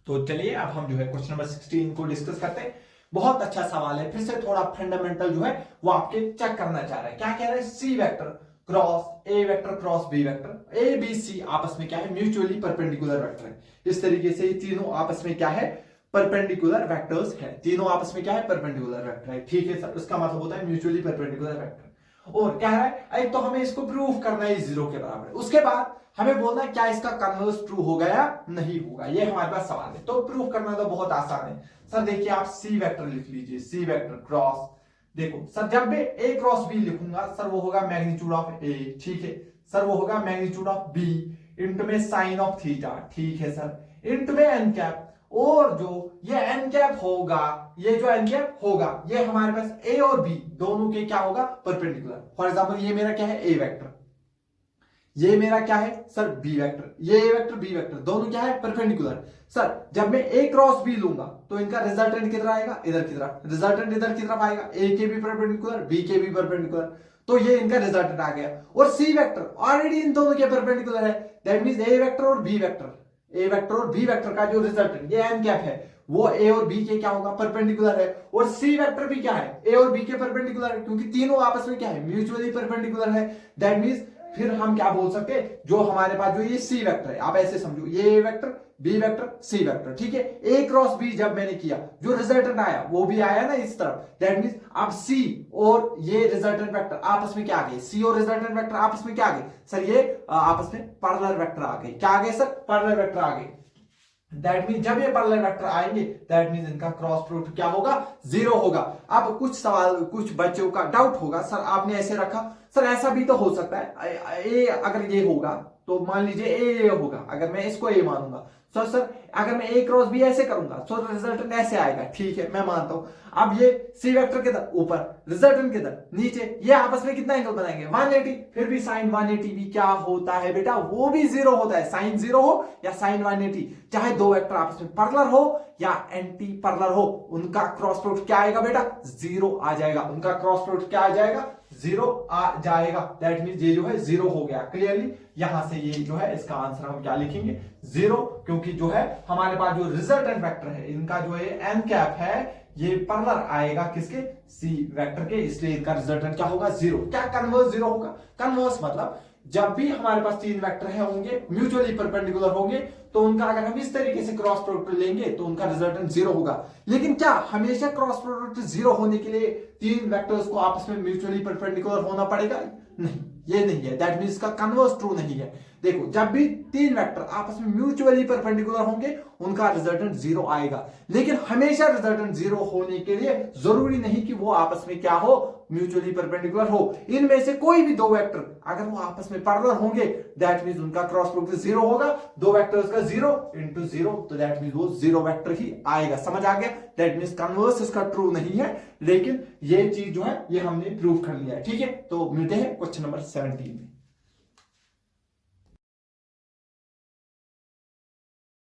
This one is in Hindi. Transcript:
तो चलिए अब हम जो है क्वेश्चन नंबर 16 को डिस्कस करते हैं। बहुत अच्छा सवाल है, फिर से थोड़ा फंडामेंटल जो है वो आपके चेक करना चाह रहा है। क्या कह रहा है? C vector cross A vector cross B vector, A B C आपस में क्या है? म्यूचुअली परपेंडिकुलर वेक्टर है। इस तरीके से ये तीनों आपस में क्या है? परपेंडिकुलर वेक्टर्स है। तीनों आपस में क्या है? परपेंडिकुलर वेक्टर है। ठीक है सर, उसका मतलब होता है म्यूचुअली परपेंडिकुलर वेक्टर। और कह रहा है एक तो हमें इसको प्रूव करना है जीरो के बराबर है, उसके बाद हमें बोलना है क्या इसका कन्वर्स ट्रू होगा या नहीं होगा। ये हमारे पास सवाल है। तो प्रूव करना तो बहुत आसान है सर। देखिए आप सी वेक्टर लिख लीजिए, सी वेक्टर क्रॉस, देखो सर जब मैं ए क्रॉस बी लिखूंगा सर वो होगा मैग्नीट्यूड ऑफ ए, ठीक है सर, वो होगा मैग्नीट्यूड ऑफ बी इंटू में साइन ऑफ थीटा, ठीक है सर, इंटू में एन कैप। और जो ये एन कैप होगा, ये जो एन कैप होगा ये हमारे पास ए और बी दोनों के क्या होगा? परपेंडिकुलर। फॉर एग्जांपल ये मेरा क्या है? ए वेक्टर, ये मेरा क्या है सर? B vector. ये ए वेक्टर बी वेक्टर दोनों क्या है? परपेंडिकुलर। सर जब मैं ए क्रॉस बी लूंगा तो इनका रिजल्टेंट किधर आएगा? इधर की तरफ। रिजल्टेंट इधर की तरफ आएगा, ए के भी परपेंडिकुलर बी के भी परपेंडिकुलर, तो ये इनका रिजल्टेंट आ गया। और सी वेक्टर ऑलरेडी इन दोनों के परपेंडिकुलर है, दैट मींस ए वेक्टर और बी वेक्टर, ए वेक्टर और बी वेक्टर का जो रिजल्टेंट ये एन कैप है वो ए और बी के क्या होगा? परपेंडिकुलर है। और सी वेक्टर भी क्या है? ए और बी के परपेंडिकुलर है, क्योंकि तीनों आपस में क्या है? म्यूचुअली परपेंडिकुलर है। दैट मींस फिर हम क्या बोल सकते हैं, जो हमारे पास जो ये सी वेक्टर है, आप ऐसे समझो ये A vector B vector C vector, ठीक है। ए क्रॉस बी जब मैंने किया जो रिजल्टेंट आया वो भी आया ना इस तरफ, दैट मींस अब सी और ये रिजल्टेंट वेक्टर आपस में क्या आ गए? सी और रिजल्टेंट वेक्टर आपस में क्या आ गए सर? ये आपस में पैरेलल वेक्टर आ गए। क्या आ गए सर? पैरेलल वेक्टर आ गए। दैट मीन जब ये पैरेलल वेक्टर आएंगे दैट मीन इनका क्रॉस प्रोडक्ट क्या होगा? जीरो होगा। अब कुछ सवाल कुछ बच्चों का डाउट होगा, सर आपने ऐसे रखा, सर ऐसा भी तो हो सकता है ए अगर ये होगा तो मान लीजिए ए होगा, अगर मैं इसको ए मानूंगा तो सर अगर मैं ए क्रॉस बी ऐसे करूंगा तो रिजल्टेंट ऐसे आएगा, ठीक है मैं मानता हूं। अब ये सी वेक्टर किधर? ऊपर, रिजल्टेंट किधर? नीचे। ये आपस में कितना एंगल बनाएंगे? 180। फिर भी साइन 180 भी क्या होता है बेटा? वो भी जीरो होता है। साइन जीरो हो या साइन 180, चाहे दो वेक्टर आपस में पैरेलल हो या एंटी पैरेलल हो, उनका क्रॉस प्रोडक्ट क्या आएगा बेटा? जीरो आ जाएगा। उनका क्रॉस प्रोडक्ट क्या आ जाएगा? जीरो आ जाएगा। दैट मीन ये जो है जीरो हो गया क्लियरली। यहां से ये जो है इसका आंसर हम क्या लिखेंगे? जीरो, क्योंकि जो है हमारे पास जो रिजल्टेंट वेक्टर है इनका जो है एन कैप है ये पैरेलल आएगा किसके? सी वेक्टर के, इसलिए इनका रिजल्टेंट क्या होगा? जीरो। क्या कन्वर्स जीरो होगा? कन्वर्स मतलब जब भी हमारे पास तीन वेक्टर है होंगे म्यूचुअली परपेंडिकुलर होंगे तो उनका अगर हम इस तरीके से क्रॉस प्रोडक्ट लेंगे तो उनका रिजल्टेंट जीरो होगा। लेकिन क्या हमेशा क्रॉस प्रोडक्ट जीरो होने के लिए तीन वेक्टर्स को आपस में म्यूचुअली परपेंडिकुलर होना पड़ेगा? नहीं, ये नहीं है। दैट मींस का कन्वर्स ट्रू नहीं है। देखो जब भी तीन वेक्टर आपस में म्यूचुअली परपेंडिकुलर होंगे उनका रिजल्टेंट जीरो आएगा। लेकिन हमेशा रिजल्टेंट जीरो होने के लिए जरूरी नहीं कि वो आपस में क्या हो? म्यूचुअली परपेंडिकुलर हो। इनमें से कोई भी दो वेक्टर अगर वो आपस में पैरेलल होंगे दैट मींस उनका क्रॉस प्रोडक्ट जीरो होगा। दो वेक्टर्स का जीरो इंटू जीरो, तो दैट मींस वो जीरो वेक्टर ही आएगा। समझ आ गया? दैट मींस कन्वर्स इसका ट्रू नहीं है, लेकिन ये चीज जो है ये हमने प्रूव कर लिया है। ठीक है, तो मिलते हैं क्वेश्चन नंबर 17 में।